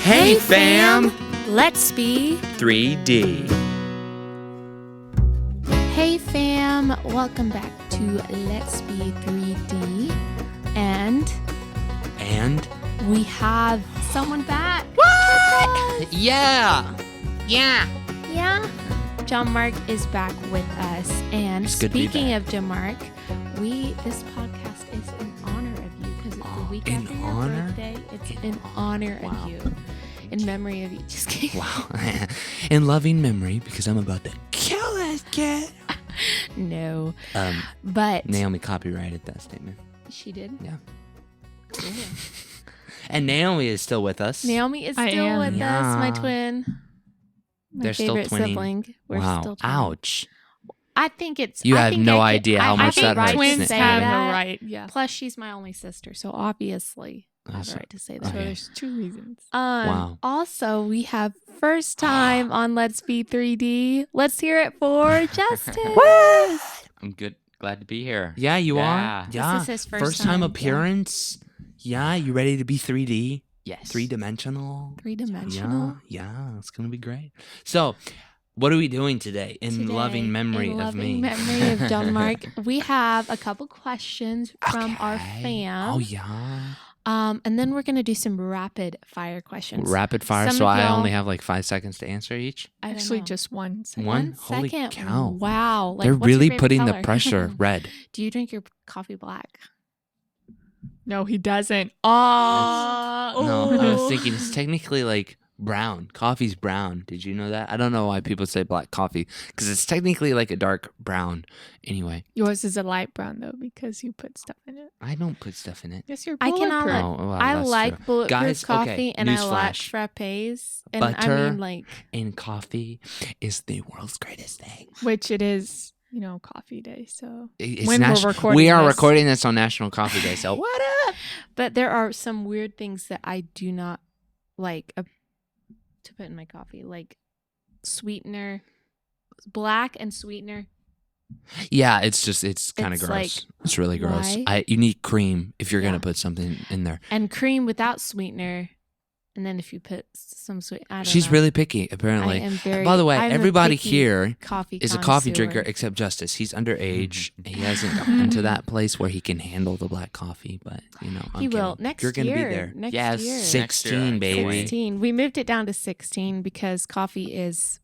Hey fam! Let's be 3D. Hey fam! Welcome back to Let's Be 3D. And we have someone back. What? Yeah! Yeah. John Mark is back with us. And It's good to be speaking back. of John Mark, this podcast is in honor of you because it's the week in after your honor? birthday. It's in honor of you. In memory of you. Just kidding. Wow. In loving memory, because I'm about to kill this kid. No. But Naomi copyrighted that statement. she did. Yeah. Cool. And Naomi is still with us. Naomi is I still am. with us, my Yeah. twin. My They're still favorite twinning. sibling. We're Wow. still twinning. Ouch. I think it's. You I have think no I idea how I much have that the right hurts. to Twins say have that. a right, yeah. Plus, she's my only sister, so obviously I have That's- the right to say So that. Okay. there's two reasons. Wow. Also, we have first time on Let's Be 3D. Let's hear it for Justin. I'm good. Glad to be here. Yeah, you Yeah. are. This Yeah. is his first time time, yeah. appearance. Yeah, you ready to be 3D? Yes. Three-dimensional? Three-dimensional. Yeah, it's going to be great. So, what are we doing today in Today, loving memory in of loving me? memory of John Mark. We have a couple questions from our Okay. fam. Oh, yeah. And then we're gonna do some rapid fire questions. Rapid fire, Some so of I y'all- only have like 5 seconds to answer each? I don't Actually, know. just one second. One? One Holy second. cow. Wow. Like, They're what's your really favorite putting the color? pressure. Red. Do you drink your coffee black? No, he doesn't. No, I was Oh. thinking it's technically like brown. Coffee's brown. Did you know that? I don't know why people say black coffee because it's technically like a dark brown. Anyway, Yours is a light brown, though, because you put stuff in it. I don't put stuff in it. Yes, you're I cannot bulletproof. let- Oh, well, I that's like true. bulletproof Guys, coffee okay, and I like newsflash. frappes. And Butter I mean, like, And coffee is the world's greatest thing. Which it is, coffee day. So It's When we're recording we are this. recording this on National Coffee Day. So what up? but there are some weird things that I do not like to put in my coffee, like sweetener, black and sweetener. Yeah, it's kind of It's gross. like, It's really gross. why? You need cream if you're Yeah. gonna put something in there. And cream without sweetener. And then if you put some sweet, I don't She's know. really picky, I apparently. am very. By the way, I'm a everybody picky here coffee is a coffee connoisseur. drinker except Justice. He's underage. He hasn't gotten to that place where he can handle the black coffee, but I'm He will kidding. next You're gonna year. be there. Next yes, year. 16, baby. 16. We moved it down to 16 because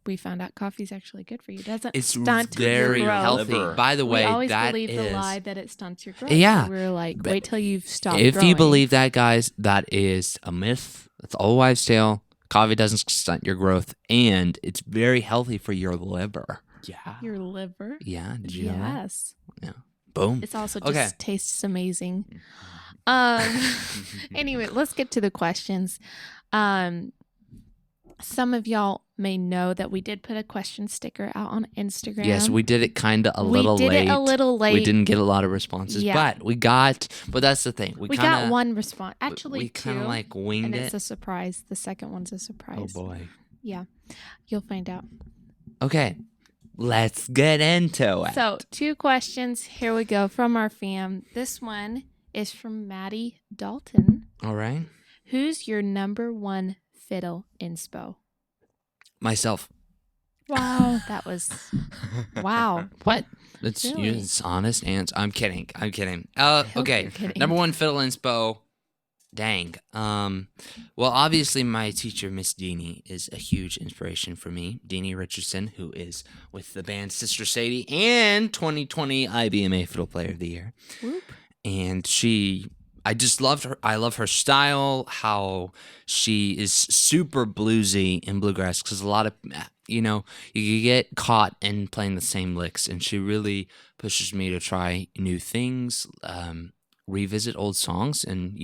we found out coffee's actually good for you. It doesn't It's stunt very your growth. healthy. Liver. By the way, we always that believe the is- lie that it stunts your growth. Yeah. So we were like, But wait till you've stopped If growing. you believe that, guys, that is a myth. That's all wives' tale. Coffee doesn't stunt your growth, and it's very healthy for your liver. Yeah. your liver. Yeah, did you know that? Yes. Boom. It's also just Okay. tastes amazing. Anyway, let's get to the questions. Some of y'all may know that we did put a question sticker out on Instagram. Yes, we did it kind of a little We did late. it a little late. We didn't get a lot of responses, Yeah. but that's the thing. We kinda, got one response. Actually, we kind two. of like winged and it. it's a surprise. The second one's a Oh surprise. boy. You'll find out. Okay, let's get into it. So, two questions. Here we go from our fam. This one is from Maddie Dalton. All right, Who's your number one fiddle inspo? myself. Wow. That was, wow. What? It's Really? it's honest answer. I'm kidding. Hope Okay. you're kidding. Number one fiddle inspo. Dang. Well, obviously, my teacher, Miss Deanie, is a huge inspiration for me. Deanie Richardson, who is with the band Sister Sadie and 2020 IBMA Fiddle Player of the Year. Whoop. And I just loved her. I love her style, how she is super bluesy in bluegrass, because a lot of, you get caught in playing the same licks, and she really pushes me to try new things, revisit old songs, and,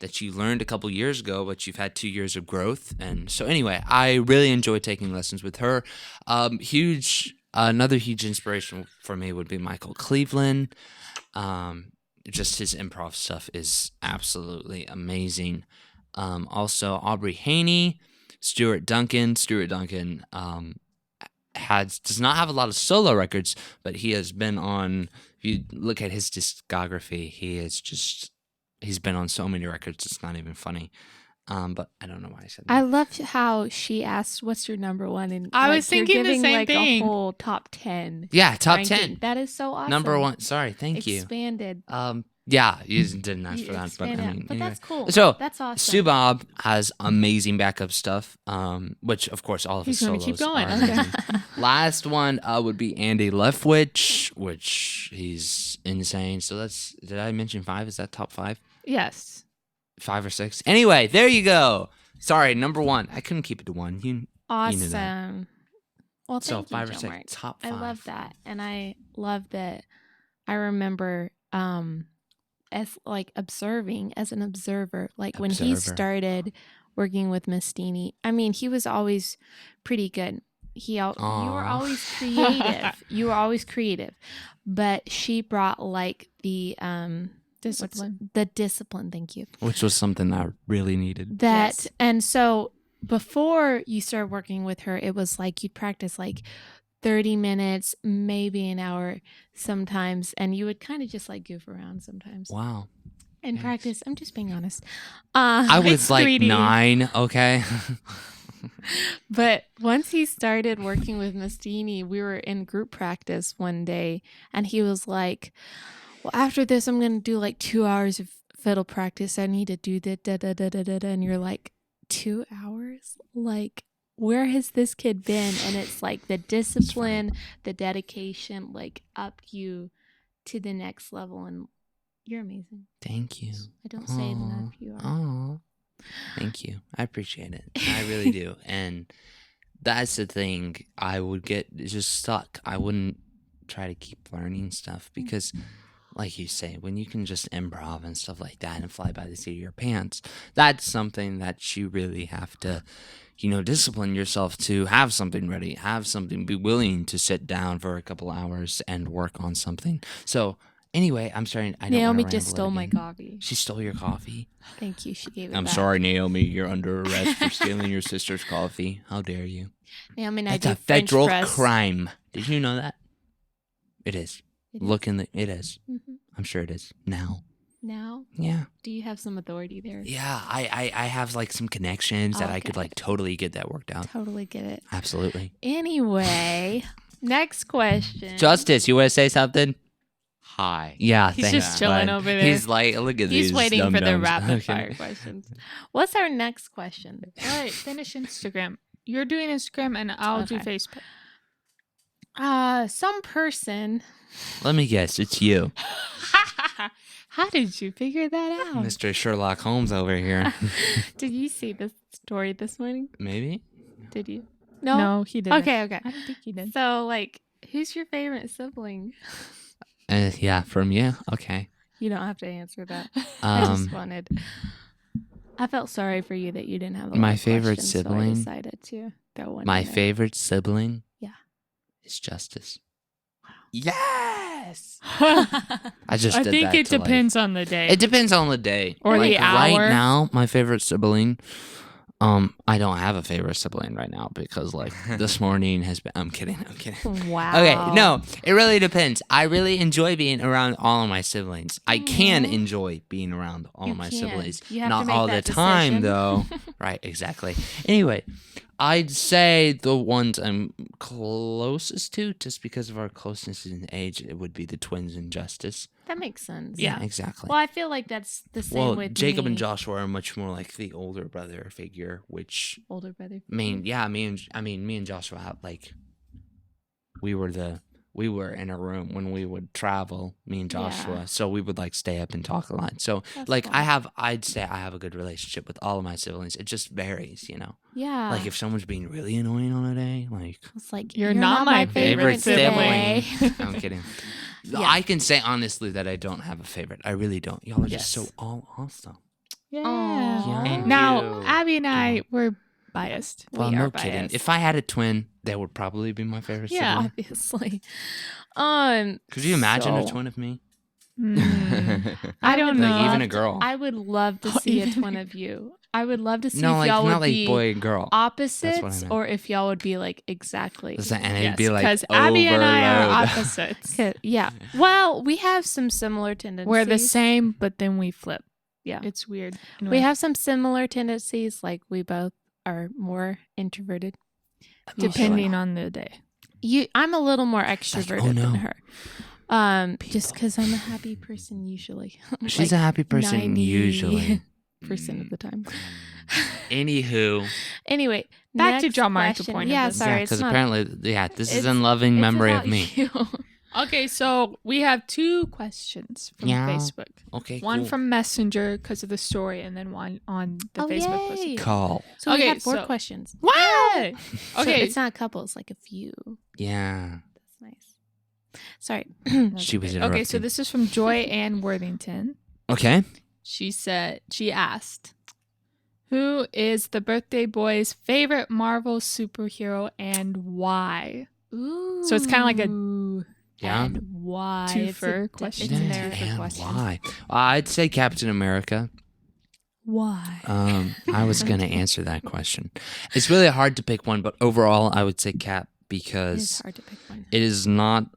that you learned a couple years ago, but you've had 2 years of growth. And so anyway, I really enjoy taking lessons with her. Another huge inspiration for me would be Michael Cleveland. Just his improv stuff is absolutely amazing. Also, Aubrey Haney, Stuart Duncan. Stuart Duncan does not have a lot of solo records, but he has been on. If you look at his discography, he's been on so many records. It's not even funny. But I don't know why I said that. I love how she asked, "What's your number one?" And I like, was thinking you're the giving, same like, thing. a whole top 10. Yeah, top ranking. 10. That is so awesome. Number one. Sorry, thank you. Expanded. Yeah, you didn't ask You for that, but I expand out. mean, But anyway. that's cool. So, That's awesome. Stu Bob has amazing backup stuff, which of course all of his He's gonna solos keep going. are Okay. amazing. Last one would be Andy Leftwich, which he's insane. So did I mention 5? Is that top 5? Yes. 5 or 6? Anyway, there you go. Sorry, number 1. I couldn't keep it to 1. You Awesome. that. Well, So thank 5 you, or Joe 6, Mark. top I 5. love that, and I love that. I remember as like observing as an observer, like when he Observer. started working with Miss Steenie. I mean, he was always pretty good. You were Aw. always creative. You were always creative, but she brought like the Discipline. The discipline. Thank you. Which was something I really needed. That Yes. and so before you started working with her, it was like you'd practice like 30 minutes, maybe an hour sometimes, and you would kind of just like goof around sometimes. Wow. In Thanks. practice, I'm just being honest. I was It's like 3D. 9, okay? But once he started working with Mastini, we were in group practice one day, and he was like, "Well, after this, I'm going to do like 2 hours of fiddle practice. I need to do da da da da da da." And you're like, 2 hours? Like, where has this kid been? And it's like the discipline, the dedication, like up you to the next level. And you're amazing. Thank you. I don't say it enough. You are. Oh, thank you. I appreciate it. I really do. And that's the thing. I would get just stuck. I wouldn't try to keep learning stuff because, like you say, when you can just improv and stuff like that and fly by the seat of your pants, that's something that you really have to, discipline yourself to have something ready, have something, be willing to sit down for a couple hours and work on something. So, anyway, I'm sorry. I don't Naomi wanna just ramble stole my again. coffee. She stole your coffee. Thank you. She gave it I'm back. sorry, Naomi. You're under arrest for stealing your sister's coffee. How dare you? Naomi and I That's do a French federal press. crime. Did you know that? It is. It is. Look in the. It is. Mhm. I'm sure it is now. Now, Yeah. do you have some authority there? Yeah. I have like some connections that I could Okay. like totally get that worked out. Totally get it. Absolutely. Anyway, next question. Justice, you want to say something? Hi. Yeah. He's thanks, just chilling bud. over there. He's like, look at these. He's waiting for the dum-dums. rapid Okay. fire questions. What's our next question? All right, finish Instagram. You're doing Instagram and I'll do Okay. Facebook. Some person. Let me guess. It's you, How did you figure that out? Mr. Sherlock Holmes over here. Did you see this story this morning? Maybe. Did you? No, he didn't. Okay. I don't think he did. So, like, who's your favorite sibling? Yeah, from you. Okay. You don't have to answer that. I just Um, wanted. I felt sorry for you that you didn't have a My lot of favorite questions, so I sibling? decided to throw one. my in there. favorite sibling. Yeah. Is Justice. Yes. I just I did think that it to, like- depends on the day. It depends on the day. Or like, the Right hour. now, my favorite sibling. I don't have a favorite sibling right now because like this morning has been. I'm kidding. Wow. Okay, no, it really depends. I really enjoy being around all of my siblings. I can Aw. enjoy being around all You of my can. siblings. You have to Not make all the that time decision. though. Right, exactly. Anyway, I'd say the ones I'm closest to, just because of our closeness in age, it would be the twins in Justice. That makes sense. Yeah, exactly. Well, I feel like that's the same Well, with Jacob me. and Joshua are much more like the older brother figure, which Older brother. me and Joshua have, like we were in a room when we would travel, me and Joshua. Yeah. So we would like stay up and talk a lot. So That's like cool. I'd say I have a good relationship with all of my siblings. It just varies, Yeah. Like if someone's being really annoying on a day, like it's like You're not my favorite today. I'm kidding. Yeah. I can say honestly that I don't have a favorite. I really don't. Y'all are just Yes. so all awesome. Yeah. Aw. Yeah. Now, you. Abby and I were biased. Well, We no are kidding. biased. If I had a twin, that would probably be my favorite Yeah. sibling. Obviously. Could you imagine a so- twin of me? Mm, I don't would know. Like even a love to- girl. I would love to Oh, see a even twin of you. I would love to see No, if like y'all would not like be boy and girl. opposites meant. or if y'all would be like exactly. And it'd Yes, be like because Abby and I are overload. opposites. Yeah. Well, we have some similar tendencies. We're the same, but then we flip. Yeah. It's weird. We Anyway. have some similar tendencies. Like we both are more introverted. depending on the day. I'm a little more extroverted no. than her. Just because I'm a happy person usually. She's a happy person usually. Percent of the time. Anywho. Anyway, Back to next John Mark, the question. point of Yeah, this. sorry, because it's not. apparently, this is it's- unloving it's memory of about me. you. Okay, so we have 2 questions from Yeah. Facebook. Okay, One cool. from Messenger because of the story, and then one on the Facebook yay. post. Call. So we Okay, had 4 so- questions. Wow! So Okay. it's not a couple. It's like a few. Yeah. That's nice. Sorry. She was Okay, interrupting. so this is from Joy Ann Worthington. Okay. She asked, who is the birthday boy's favorite Marvel superhero and why? Ooh. So it's kind of like a Yeah. And why? Twofer question. It's an Yeah, twofer And question. why? I'd say Captain America. Why? I was going to answer that question. It's really hard to pick one, but overall, I would say Cap It is because hard to pick one. it is not.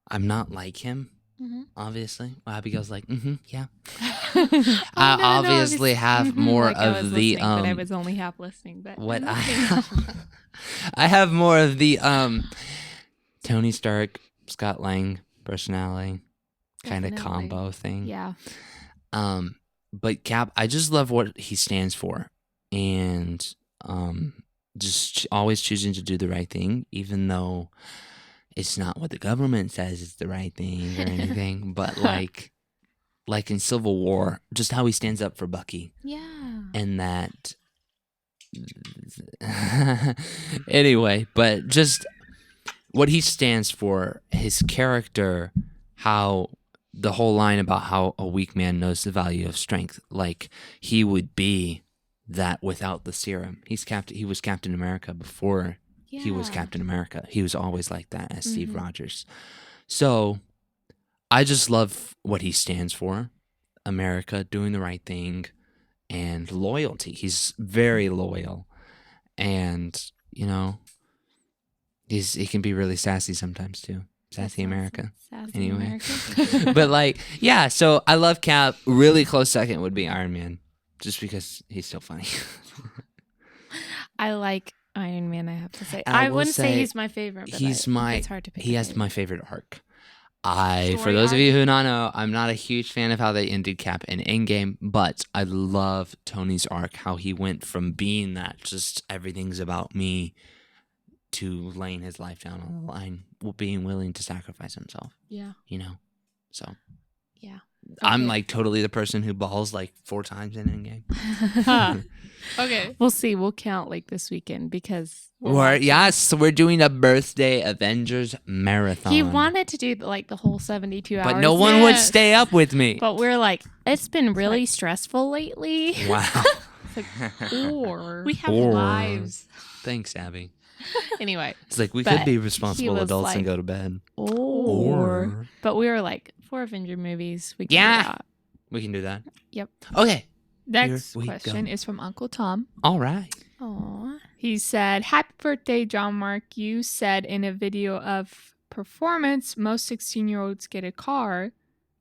I'm not like him, Mhm. obviously. Well, Abigail's like, yeah. Oh, I no, obviously have Mhm, more like I was of the listening, but I was only half listening. But what I'm I listening. I have more of the Tony Stark, Scott Lang personality kind of Definitely. combo thing. Yeah. But Cap, I just love what he stands for, and just always choosing to do the right thing, even though it's not what the government says is the right thing or anything. But like in Civil War, just how he stands up for Bucky, Yeah. and that. Anyway, but just what he stands for, his character, how the whole line about how a weak man knows the value of strength, like he would be that without the serum. He was Captain America before he was Yeah. Captain America. He was always like that as Steve Mhm. Rogers. So I just love what he stands for. America, doing the right thing, and loyalty. He's very loyal, and he can be really sassy sometimes too. Sassy America. Sassy Anyway. America. But like, yeah, so I love Cap. Really close second would be Iron Man, just because he's so funny. I like Iron Man, I have to say. I I will wouldn't say say he's my favorite, but he's it's hard to pick. He a has favorite. my favorite arc. For Story those of arc? you who not know, I'm not a huge fan of how they ended Cap in Endgame, but I love Tony's arc, how he went from being that just everything's about me to laying his life down on the line, being willing to sacrifice himself, Yeah. So Yeah. I'm Okay. like totally the person who balls like 4 times in Endgame. Okay. We'll see. We'll count like this weekend because So we're doing a birthday Avengers marathon. he wanted to do like the whole 72 hours. but no one would Yes. stay up with me. But we're like, it's been really stressful lately. Wow. Or We have Or- lives. Thanks, Abby. Anyway. It's like we But could be he responsible was adults and like- go to bed. Or. But we were like, 4 Avenger movies. We can Yeah. do that. We can do that. Yep. Okay. next Here we question go. is from Uncle Tom. All right. Aw. He said, "Happy birthday, John Mark. You said in a video of performance, most 16-year-olds get a car.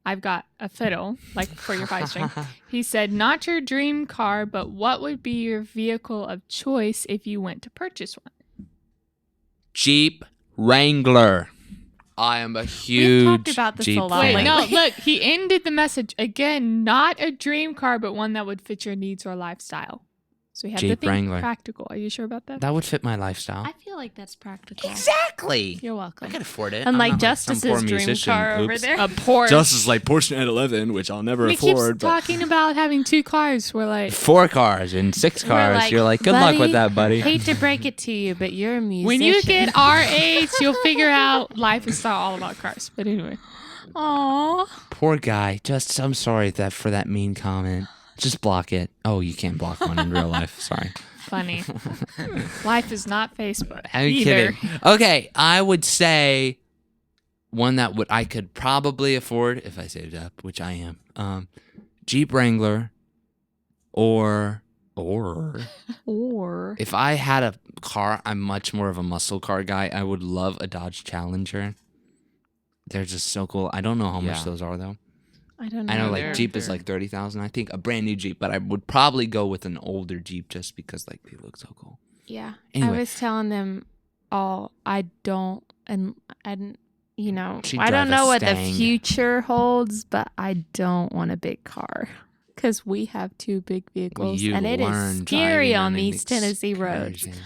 I've got a Fiddle, like for your 5-string. He said, not your dream car, but what would be your vehicle of choice if you went to purchase one? Jeep Wrangler. I am a huge talked about this a Jeep lot Wait, fan. no, lately. look, he ended the message. Again, not a dream car, but one that would fit your needs or lifestyle. So we have to Jeep think Wrangler. practical. Are you sure about that? That would fit my lifestyle. I feel like that's practical. Exactly. You're I welcome. could afford it. Unlike I'm not some Justice's poor dream musician. car over Oops. there. A Porsche. Justice like Porsche 911, which I'll never he afford. keeps talking about having 2 cars. We're like, 4 cars and 6 We're cars. like, You're like, good luck with "Buddy, that, buddy. Hate to break it to you, but you're a musician. when you get our age, you'll figure out life is not all about cars. But anyway. Aww. Poor guy. Just, I'm sorry for that mean comment. Just block it. Oh, you can't block one in real life. Sorry. Funny. Life is not Facebook. I'm either. kidding. Okay, I would say one that I could probably afford if I saved up, which I am. Jeep Wrangler, or Or if I had a car, I'm much more of a muscle car guy. I would love a Dodge Challenger. They're just so cool. I don't know how much Yeah. those are though. I don't know. I know, they're- like Jeep is they're- like 30,000. I think a brand new Jeep, but I would probably go with an older Jeep just because like they look so cool. Yeah. Anyway. I was telling them all I don't, and you know, She'd I don't drive a know what the Stang. future holds, but I don't want a big car because we have 2 big vehicles, You and it is learn scary driving on an these Tennessee roads. excursion.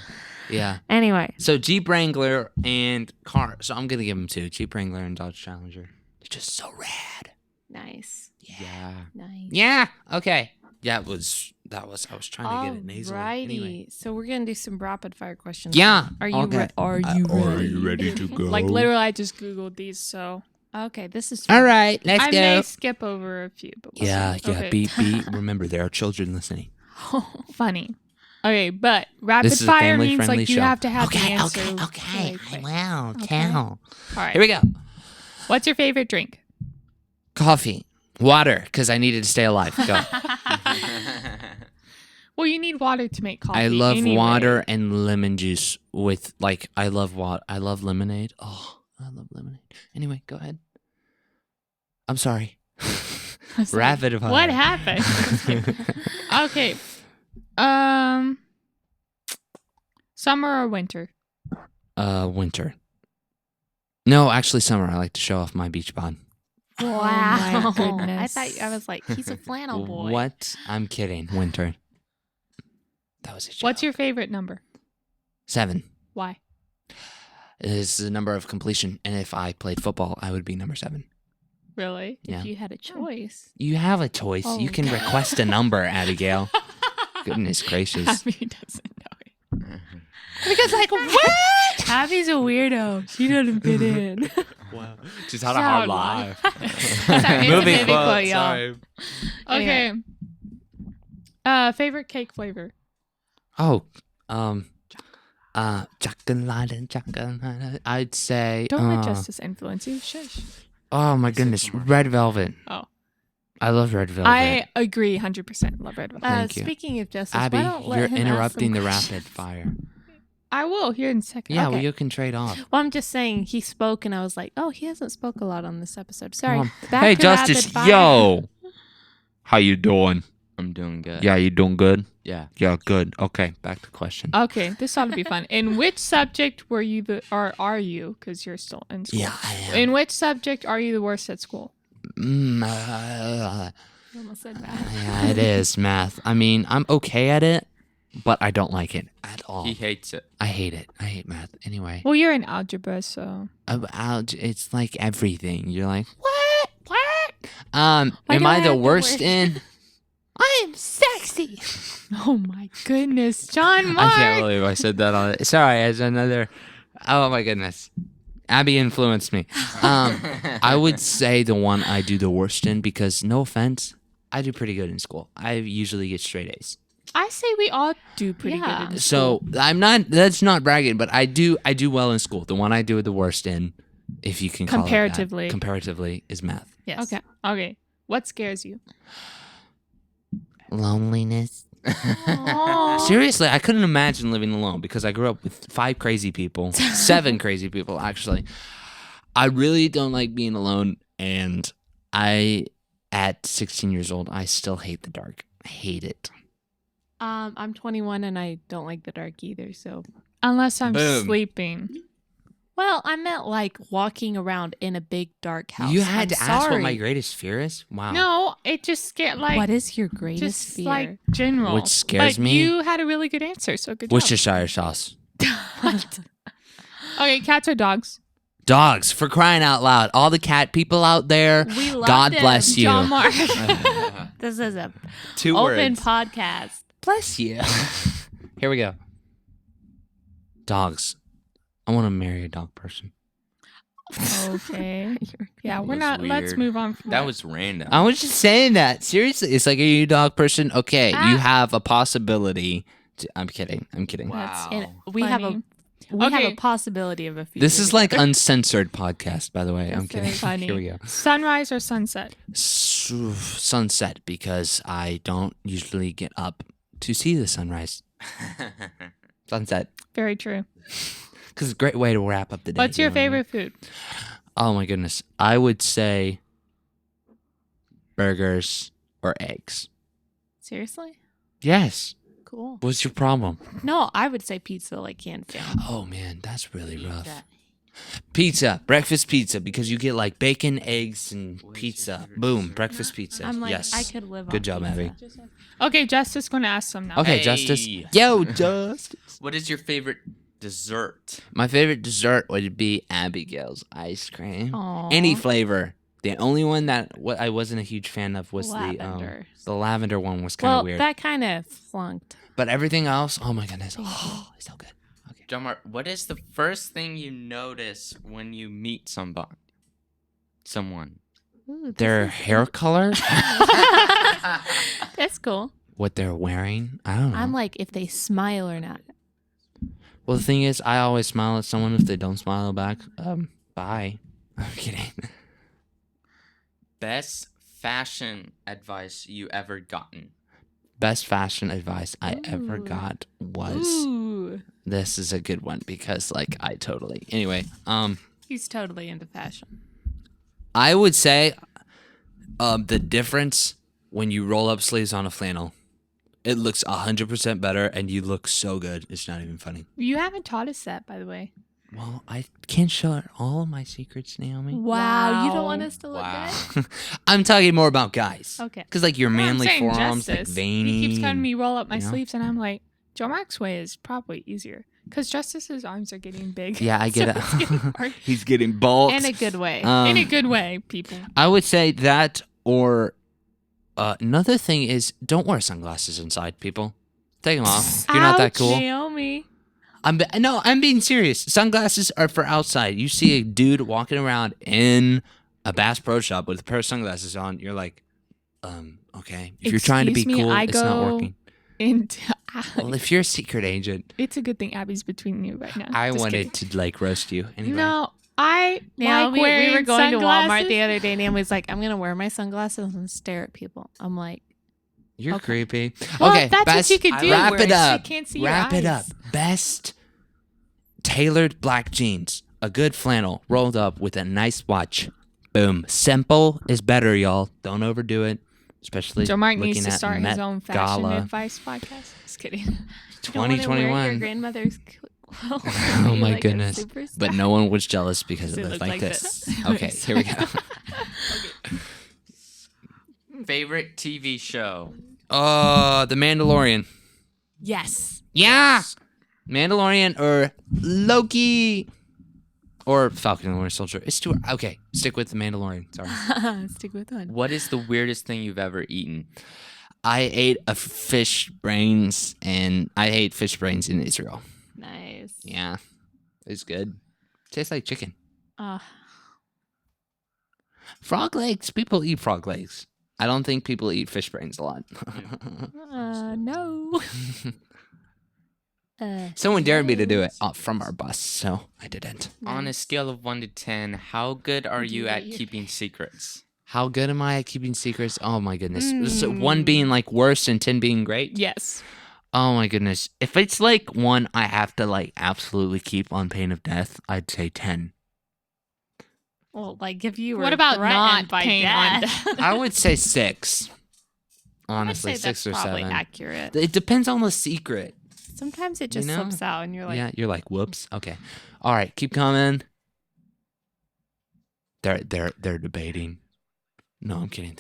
Yeah. Anyway, So Jeep Wrangler and car. So I'm gonna give them 2: Jeep Wrangler and Dodge Challenger. They're just so rad. nice, Yeah. nice. Yeah. Okay. Yeah. That was. I was trying to get it nasally. Alrighty, Anyway. so we're gonna do some rapid fire questions. Yeah. Are you okay. Are you ready? ready to go? Like literally, I just googled these, so Okay, this is All right. Let's I go. may skip over a few. But we'll Yeah. see. Yeah. Okay. Be. Remember, there are children listening. Funny. Okay, but rapid This is a fire means family-friendly like you show. have to have the Okay. answer. Okay. really quick. Wow. Okay. Cow. All right. Here we go. What's your favorite drink? Coffee. Water, because I needed to stay alive. Go. Well, you need water to make coffee. I love anyway. water and lemon juice with like I love lemonade. Oh, I love lemonade. Anyway, go ahead. I'm sorry. I was like, Rapid fire. What happened? Okay. Summer or winter? Winter. No, actually summer. I like to show off my beach bod. Wow. Oh my I goodness. thought I was like, he's a flannel boy. What? I'm kidding. Winter. That was a joke. What's your favorite number? 7? Why? It is the number of completion, and if I played football, I would be number 7. Really? Yeah. If you had a choice. You have a choice. Oh. You can request a number, Abigail. Goodness gracious. Abby doesn't know it. Because like what? Abby's a weirdo. She doesn't fit in. Wow. She's She's had a hard life. Sorry, Moving it's a quote, quote, y'all. sorry. Okay. Favorite cake flavor? Oh, chocolate. I'd say. Don't let justice influence you. Shush. Oh my goodness, red velvet. Oh. I love red velvet. I agree 100%. Love red velvet. Thank you. Speaking of justice, Abby, why don't let you're him ask interrupting some the questions? rapid fire. I will here in a second. Yeah, Okay. well, you can trade off. Well, I'm just saying he spoke, and I was like, oh, he hasn't spoke a lot on this episode. Sorry. Come Back Hey, to Justice, rapid fire. yo. How you doing? I'm doing good. Yeah, you doing good? Yeah. Yeah, good. Okay, back to question. Okay, this ought to be fun. In which subject were you are you? Because you're still in school. Yeah, I am. In which subject are you the worst at school? Yeah, You almost said that. it is math. I mean, I'm okay at it, but I don't like it at all. He hates it. I hate it. I hate math. Anyway, Well, you're in algebra, so it's like everything. You're like, what? Why Am do I I the have to worst work? in? I am sexy. oh my goodness, John I Mark. can't believe I said that on it. Sorry, as another. Oh my goodness, Abby influenced me. I would say the one I do the worst in because, no offense, I do pretty good in school. I usually get straight A's. I say we all do pretty Yeah. good. In So I'm not. That's not bragging, but I do well in school. The one I do the worst in, if you can call Comparatively. it that, comparatively, is math. Yes. Okay. Okay. What scares you? Loneliness. Aw. Seriously, I couldn't imagine living alone because I grew up with 5 crazy people, 7 crazy people actually. I really don't like being alone, and at 16 years old, I still hate the dark. I hate it. I'm 21 and I don't like the dark either. So, Unless I'm Boom. sleeping. well, I meant like walking around in a big dark house. You had I'm to ask what sorry. my greatest fear is? Wow. No, it just scared like what is your greatest just fear? like general. Which scares but me? You had a really good answer, so good job. Worcestershire sauce. Okay, cats or dogs? Dogs, for crying out loud. All the cat people out there, We love God them. bless you. John Mark. This is a 2 open words. podcast. Bless you. Here we go. Dogs. I want to marry a dog person. Okay. Yeah, we're was not. Let's weird. move on from That was random. I was just saying that. Seriously. It's like, are you a dog person? Okay. Ah. You have a possibility. I'm kidding. Wow. And we have a Okay. possibility of a future. This is like together. uncensored podcast, by the way. I'm That's very kidding. funny. Here we go. Sunrise or sunset? Sunset, because I don't usually get up to see the sunrise. Sunset. Very true. Because it's a great way to wrap up the day. What's you your know what I mean? favorite food? Oh my goodness. I would say burgers, or eggs. Seriously? Yes. Cool. What's your problem? No, I would say pizza, like hands down. Oh man, that's really rough. Pizza, breakfast pizza, because you get like bacon, eggs, and pizza. Boom, breakfast pizza. I'm like, yes. I could live on Good job, pizza. Abby. Okay, Justice going to ask some now. Okay, Hey. Justice. Yo, Justice. What is your favorite dessert? My favorite dessert would be Abigail's ice cream. Aw. Any flavor. The only one that I wasn't a huge fan of was Lavender. the lavender one was kind of Well, weird. that kind of flunked. But everything else, oh my goodness, oh, it's so good. Okay. John Mark, what is the first thing you notice when you meet somebody? Someone. Ooh, this Their is- hair color, That's cool. what they're wearing. I don't know. I'm like, if they smile or not. Well, the thing is, I always smile at someone. If they don't smile back, bye. I'm kidding. Best fashion advice you ever gotten? Best fashion advice I ever Ooh. got was Ooh. this is a good one because like I totally anyway. He's totally into fashion. I would say the difference when you roll up sleeves on a flannel, it looks 100% better and you look so good. It's not even funny. You haven't taught us that, by the way. Well, I can't show all of my secrets, Naomi. Wow. You don't Wow. want us to look Wow. good? I'm talking more about guys. Okay. Because like your No, I'm manly saying forearms, like Justice. veiny. He keeps telling and- me roll up my you know? sleeves, and I'm like, Joe Mark's way is probably easier because Justice's arms are getting big. Yeah, I get So it's getting it. hard. He's getting bulked. In a good way. In a Um, good way, people. I would say that, or another thing is don't wear sunglasses inside, people. Take them off. You're not that Ouch, cool. Naomi. I'm being serious. Sunglasses are for outside. You see a dude walking around in a Bass Pro Shop with a pair of sunglasses on. You're like, okay. If you're trying to be Excuse me, cool, I it's not go working. Into Well, if you're a secret agent, it's a good thing Abby's between you right now. I Just wanted kidding. to like roast you. Anyway. No, I Naomi, like wearing we were going to Walmart sunglasses. the other day. Naomi's like, I'm going to wear my sunglasses and stare at people. I'm like, You're Okay. creepy. Well, okay, that's best, what you could do. Wrap where it up. She can't see your Wrap it up. eyes. Best tailored black jeans, a good flannel rolled up with a nice watch. Boom. Simple is better, y'all. Don't overdo it. Especially Joe Mark looking needs to at start Met his own fashion Gala advice podcast. Just kidding. don't wanna wear your 2021. grandmother's clothes. Oh Be my like a goodness. superstar. But no one was jealous because it It looked looked like like this. this. Okay, here we go. Favorite TV show? The Mandalorian. Yes. Yeah. Mandalorian or Loki or Falcon and Winter Soldier. It's too okay. Stick with the Mandalorian. Sorry. Stick with one. What is the weirdest thing you've ever eaten? I ate a fish brains and I ate fish brains in Israel. Nice. Yeah. It's good. Tastes like chicken. Uh, Frog legs. People eat frog legs. I don't think people eat fish brains a lot. no. Someone dared me to do it from our bus, so I didn't. On a Nice. scale of 1 to 10, how good are Do you you at eat your keeping secrets? How good am I at keeping secrets? Oh my goodness. So 1 being like worse and 10 being great? Yes. Oh my goodness. If it's like 1 I have to like absolutely keep on pain of death, I'd say 10. Well, like if you were What about threatened not by paying on death? death? I would say 6. Honestly, I'd say 6 that's or probably 7. accurate. It depends on the secret. Sometimes it just You know? slips out, and you're like, Yeah, you're like, whoops. Okay. All right, keep coming. They're debating. No, I'm kidding.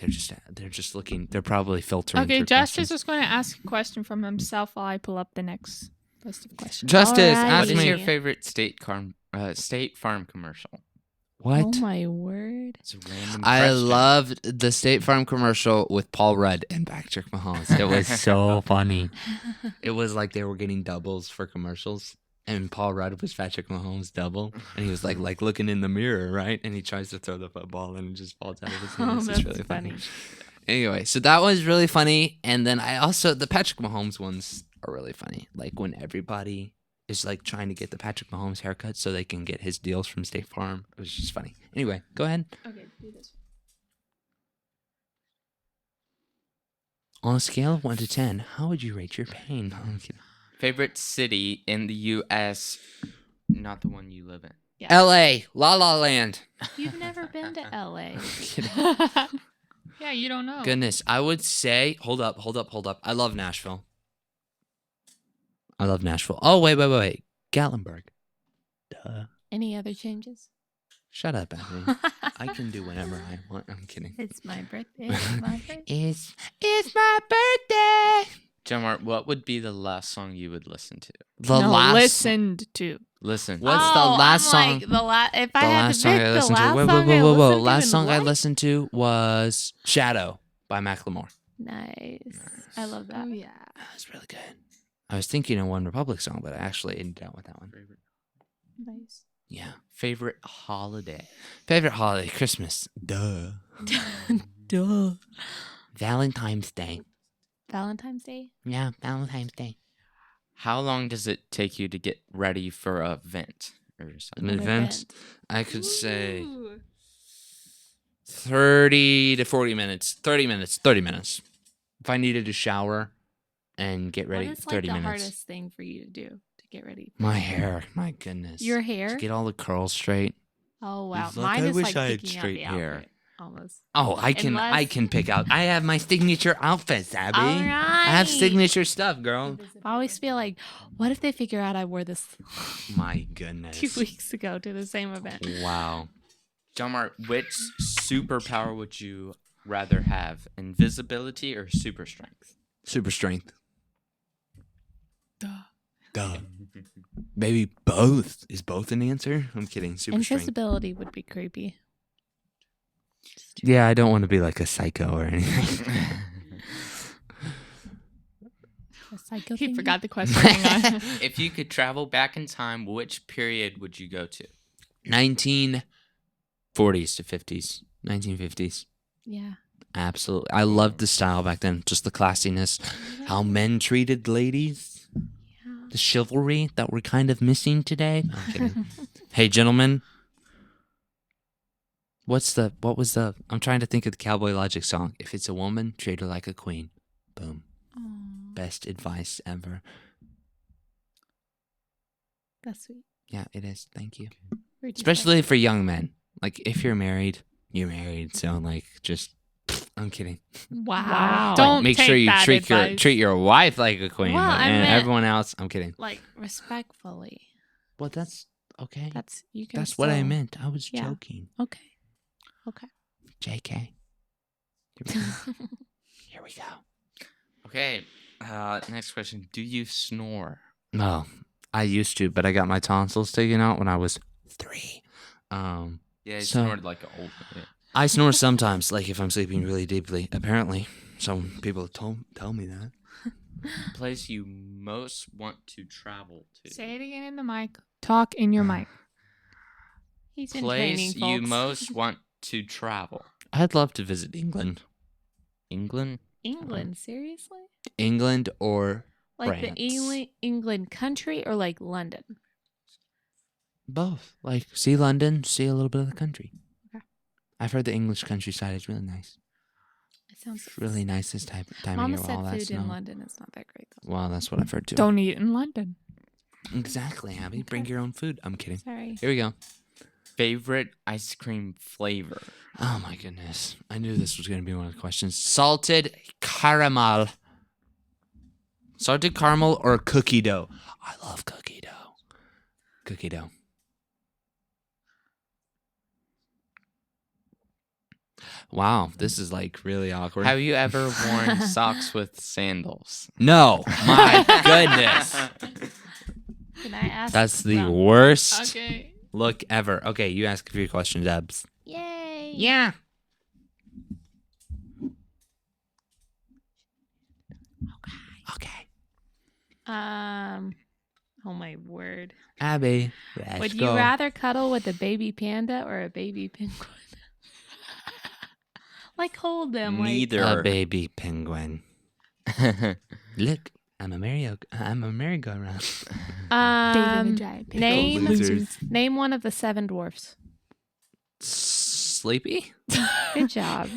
They're just looking. They're probably filtering. Okay, through Justice questions. is going to ask a question from himself while I pull up the next list of questions. Justice, Alrighty. ask What is me. your favorite State Farm commercial? What? oh my word. It's a random I question. loved the State Farm commercial with Paul Rudd and Patrick Mahomes. It was so funny. It was like they were getting doubles for commercials, and Paul Rudd was Patrick Mahomes' double, and he was like looking in the mirror, right? And he tries to throw the football, and it just falls out of his Oh, hands. It's that's really funny. funny. Anyway, so that was really funny, and then I also the Patrick Mahomes ones are really funny. Like when everybody is like trying to get the Patrick Mahomes haircut so they can get his deals from State Farm. It was just funny. Anyway, go ahead. Okay, do this. On a scale of 1 to 10, how would you rate your pain? I'm kidding. Favorite city in the U.S., not the one you live in. Yeah. L.A. La La Land. You've never been to LA. Yeah, you don't know. Goodness, I would say, hold up. I love Nashville. Oh, wait. Gatlinburg. Duh. Any other changes? Shut up, Abby. I can do whatever I want. I'm kidding. It's my birthday. It's my birthday. It's my birthday. John Mark, what would be the last song you would listen to? Listened to. Listen. What's the last song? Like, if I The had last to song pick I the listened to. last Whoa. song I listened to Last in song I life? listened to was Shadow by Macklemore. Nice. I love that. Oh, yeah. That was really good. I was thinking of One Republic song, but I actually ended out with that one. Nice. Yeah. Favorite holiday? Favorite holiday? Christmas. Duh. Duh. Valentine's Day. Valentine's Day? Yeah, Valentine's Day. How long does it take you to get ready for an event or An something? event? I could say 30 to 40 minutes. 30 minutes. If I needed to shower and get ready, What is 30 the minutes. hardest thing for you to do to get ready? My hair. My goodness. Your hair? To get all the curls straight. Oh wow, He's like, mine I is wish like I had picking out straight the hair. outfit, almost. Oh, I Unless- can pick out. I have my signature outfits, Abby. All I right. have signature stuff, girl. I always feel like, what if they figure out I wore this My goodness. 2 weeks ago to the same event? Wow. John Mark, which superpower would you rather have? Invisibility or super strength? Super strength. Duh. Maybe both. Is both an answer? I'm kidding. Super strength. Invisibility would be creepy. Yeah, I don't want to be like a psycho or anything. A psycho He thingy? forgot the question. Hang on. If you could travel back in time, which period would you go to? 1940s to 50s. 1950s. Yeah. Absolutely. I loved the style back then. Just the classiness. How men treated ladies. Yeah. The chivalry that we're kind of missing today. No, I'm kidding. Hey, gentlemen. I'm trying to think of the Cowboy Logic song. If it's a woman, treat her like a queen. Boom. Aw, Best advice ever. that's sweet. Yeah, it is. Thank you. Where'd you Especially for young men. Like, if you're married, you're married. So, like, just, I'm kidding. Wow. Don't Make take sure you that advice. treat your wife like a queen. Well, but, I and meant- everyone else, I'm kidding. Like respectfully. Well, that's okay. That's you can. That's what I still- meant. I was Yeah. joking. Okay. Okay. JK. Here we go. Okay. Next question. Do you snore? Well, I used to, but I got my tonsils taken out when I was 3. Yeah, you So- snored like an old man. I snore sometimes, like if I'm sleeping really deeply. Apparently, some people tell me that. Place you most want to travel to. Say it again in the mic. Talk in your mic. He's in Place training, you folks. most want to travel. I'd love to visit England. England? England, seriously? England or Like France. the England country or like London? Both. Like, see London, see a little bit of the country. Okay. I've heard the English countryside is really nice. It sounds It's really nice this time Mama of year with all said that food snow. in London is not that great though. Well, that's what I've heard too. Don't eat in London. Exactly, Abby. Bring your own food. I'm kidding. Sorry. Here we go. Favorite ice cream flavor? Oh my goodness. I knew this was going to be one of the questions. Salted caramel. Salted caramel or cookie dough? I love cookie dough. Cookie dough. Wow, this is like really awkward. Have you ever worn socks with sandals? No, my goodness. Can I ask? That's the well, worst Okay. look ever. Okay, you ask a few questions, Abs. Yay. Yeah. Okay. Oh my word. Abby, let's Would you go. rather cuddle with a baby panda or a baby penguin? Like hold them. Neither. A baby penguin. Look, I'm a merry-go-round. Like, Giant name Losers. name one of the 7 dwarfs. Sleepy? Good job.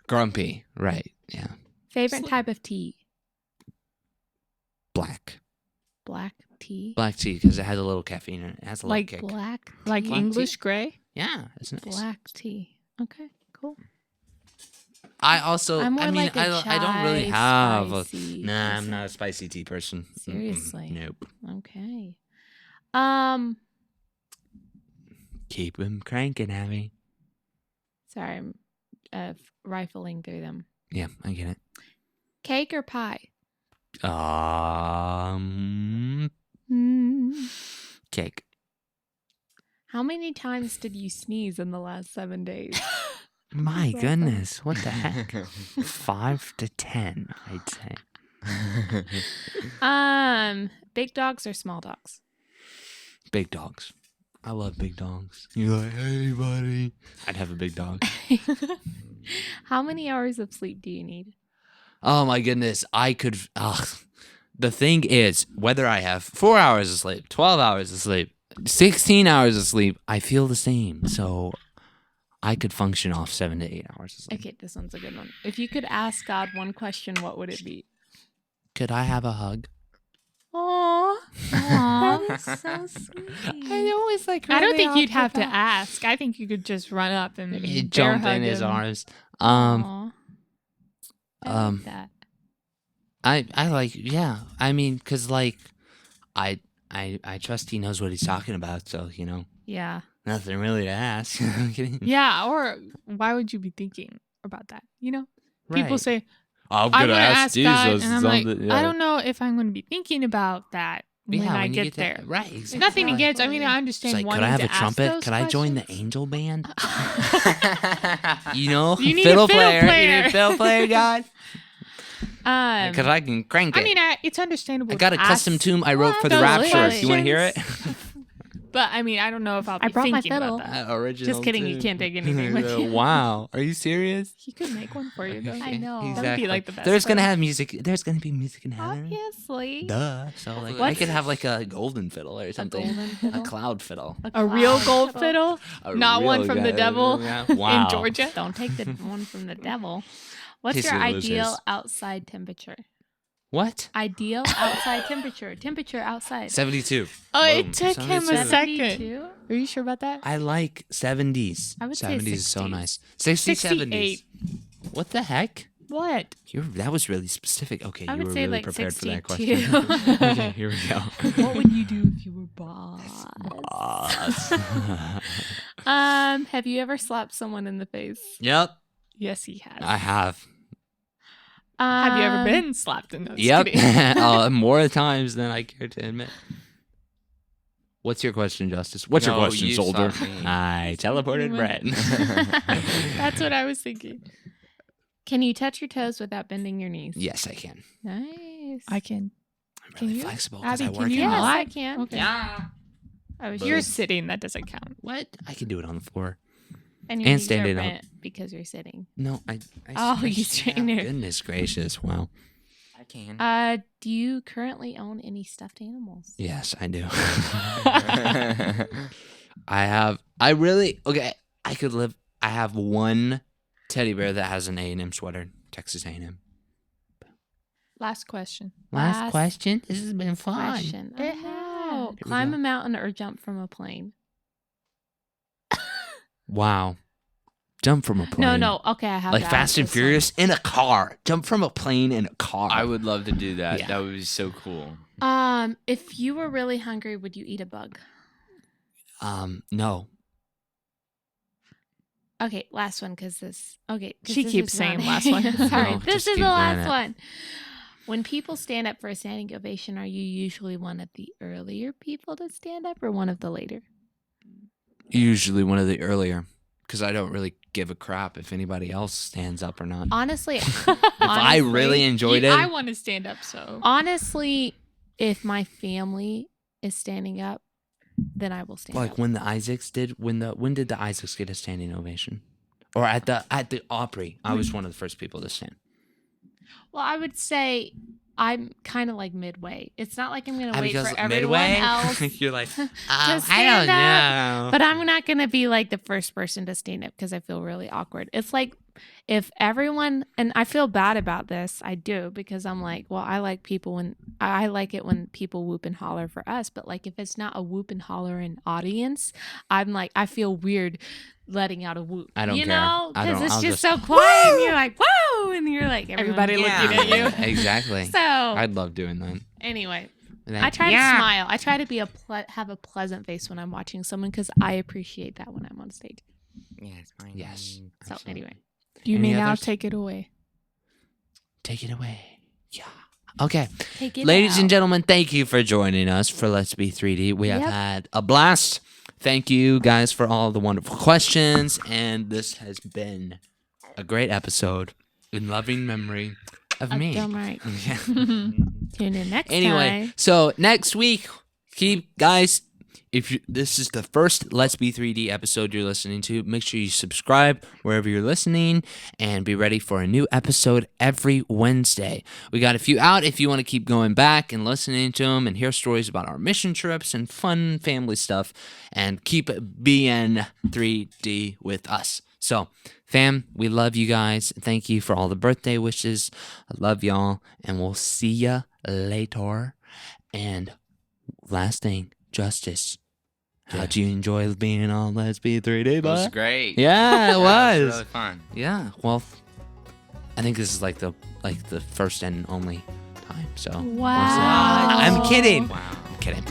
Grumpy. Right. Yeah. Favorite type of tea? Black. Black tea. Black tea because it has a little caffeine in it. It has a little Like kick. Black. Like tea? English gray? Yeah, it's nice. Black tea. Okay, cool. I also, I'm more I mean, like a I don't really chai have a. spicy Nah, I'm person. not a spicy tea person. Mm-mm, Seriously. nope. Okay. Keep them cranking, Abby. Sorry, I'm rifling through them. Yeah, I get it. Cake or pie? Cake. How many times did you sneeze in the last 7 days? My That's goodness, what the heck? 5 to 10, I'd say. Big dogs or small dogs? Big dogs. I love big dogs. You're like, hey, buddy. I'd have a big dog. How many hours of sleep do you need? Oh my goodness, I could. The thing is, whether I have 4 hours of sleep, 12 hours of sleep, 16 hours of sleep, I feel the same. So I could function off 7 to 8 hours of sleep. Okay, this one's a good one. If you could ask God one question, what would it be? Could I have a hug? Aww. That is so sweet. I always like. I don't think you'd have to ask. I think you could just run up and He'd bear jump in hug his him. arms. Aw. I um, like that. I like, yeah. I mean, cause like, I trust he knows what he's talking about. So Yeah. nothing really to ask. I'm kidding. Yeah, or why would you be thinking about that? People Right. say, I'm I'm going to ask God, Jesus and I'm like, something, I don't know if I'm going to be thinking about that when Yeah, I when you get there. there. Right. Exactly. Nothing against. I mean, I It's understand like, wanting could I have to a trumpet? ask those Could I join the questions. angel band? You need a fiddle fiddle player. You player. need a fiddle player, God? Um, Because I can crank it. I mean, it's understandable. I got a to custom ask, tune I wrote for the Absolutely. Rapture. You want to hear it? But I mean, I don't know if I'll be I brought my thinking about fiddle. that. Original. Just kidding, you tune. can't take anything with you. Wow. Are you serious? He could make one for you, though. I know. That would be, Exactly. like, the best There's gonna fiddle. have music. There's gonna be music in heaven. Obviously. Duh. So like, I What's- could have like a golden fiddle or something. golden fiddle? A cloud fiddle. A real cloud gold fiddle, A not real one from the guy. devil Yeah. in Wow. Georgia. Don't take the one from the devil. What's Case your you're ideal losers. outside temperature? What? Ideal outside temperature. Temperature outside. 72. Oh, Boom. it took him a 72. second. 72? Are you sure about that? I like 70s. I would say 70s is so 60s. nice. 60s, 68. 70s. What the heck? What? That was really specific. Okay, I you would were say really like prepared for that 62. question. Okay, here we go. What would you do if you were boss? Have you ever slapped someone in the face? Yep, Yes, he has. I have. Have you ever Um, been slapped in those? Yep, more times than I care to admit. What's your question, Justice? What's your No, question, you soldier? slapped me. I teleported Brett. That's what I was thinking. Can you touch your toes without bending your knees? Yes, I can. Nice. I can. I'm Can really you? flexible because Abby, I can work you Yes, out. not? I can. Okay. Yeah. I was You're just sitting. That doesn't count. What? I can do it on the floor. and your and knees standing are up. bent because you're sitting. No, I Oh, I- you straighten it. Goodness gracious! Wow. I can. Do you currently own any stuffed animals? Yes, I do. I have. I really. Okay. I could live. I have one teddy bear that has an A&M sweater. Texas A&M. Last question. Last Last question. This has been fun. Question. It I know. had. Here we Climb go. a mountain or jump from a plane? Wow. Jump from a plane. No. Okay, I have Like to Fast ask and this one. Furious in a car. Jump from a plane in a car. I would love to do that. Yeah. That would be so cool. If you were really hungry, would you eat a bug? No. Okay, last one because this. Okay, 'cause She this keeps is not- saying last one. Sorry, No, this just is keep the doing last it. one. When people stand up for a standing ovation, are you usually one of the earlier people to stand up or one of the later? Usually one of the earlier. Because I don't really give a crap if anybody else stands up or not. Honestly, If I really enjoyed it. I want to stand up, so. honestly, if my family is standing up, then I will stand Like up. when the Isaacs did. When did the Isaacs get a standing ovation? Or at the Opry, I was one of the first people to stand. Well, I would say I'm kind of like midway. It's not like I'm going to wait Because for everyone else. you're like, to I stand don't up, know. But I'm not going to be like the first person to stand up because I feel really awkward. It's like if everyone, and I feel bad about this, I do, because I'm like, well, I like it when people whoop and holler for us. But like if it's not a whoop and holler in audience, I'm like, I feel weird letting out a whoop. I don't you care. know, I because don't- it's I'll just just- so quiet, and you're like, whoa, and you're like, Everybody everyone looking at you. Exactly. So I'd love doing that. anyway, And then- I try to smile. I try to be have a pleasant face when I'm watching someone because I appreciate that when I'm on stage. Yes. Yes. So Absolutely. anyway, You Any may now others? take it away. Take it away. Yeah. Okay. take it Ladies and out. gentlemen, thank you for joining us for Let's Be 3D. We have Yep. had a blast. Thank you guys for all the wonderful questions. And this has been a great episode in loving memory of me. Dumb right. Yeah. Tune in next Anyway, time. so next week, guys, this is the first Let's Be 3D episode you're listening to, make sure you subscribe wherever you're listening and be ready for a new episode every Wednesday. We got a few out if you want to keep going back and listening to them and hear stories about our mission trips and fun family stuff, and keep being 3D with us. So, fam, we love you guys. Thank you for all the birthday wishes. I love y'all, and we'll see ya later. And last thing, Justice. How'd you enjoy being on Let's Be 3D, It was bud? great. Yeah, it was. really fun. Yeah, well, I think this is like the first and only time. So Wow. I'm kidding. Wow. I'm kidding.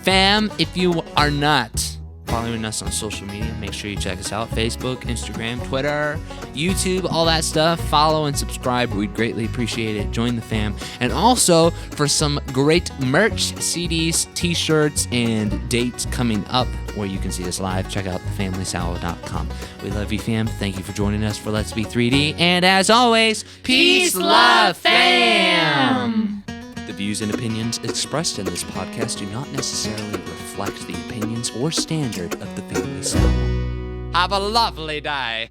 Fam, if you are not following us on social media, make sure you check us out. Facebook, Instagram, Twitter, YouTube, all that stuff. Follow and subscribe. We'd greatly appreciate it. Join the fam. And also, for some great merch, CDs, t-shirts, and dates coming up where you can see us live, check out thefamilysowell.com. We love you, fam. Thank you for joining us for Let's Be 3D. And as always, peace, love, fam! The views and opinions expressed in this podcast do not necessarily reflect the opinions or standard of the Family Sowell. Have a lovely day.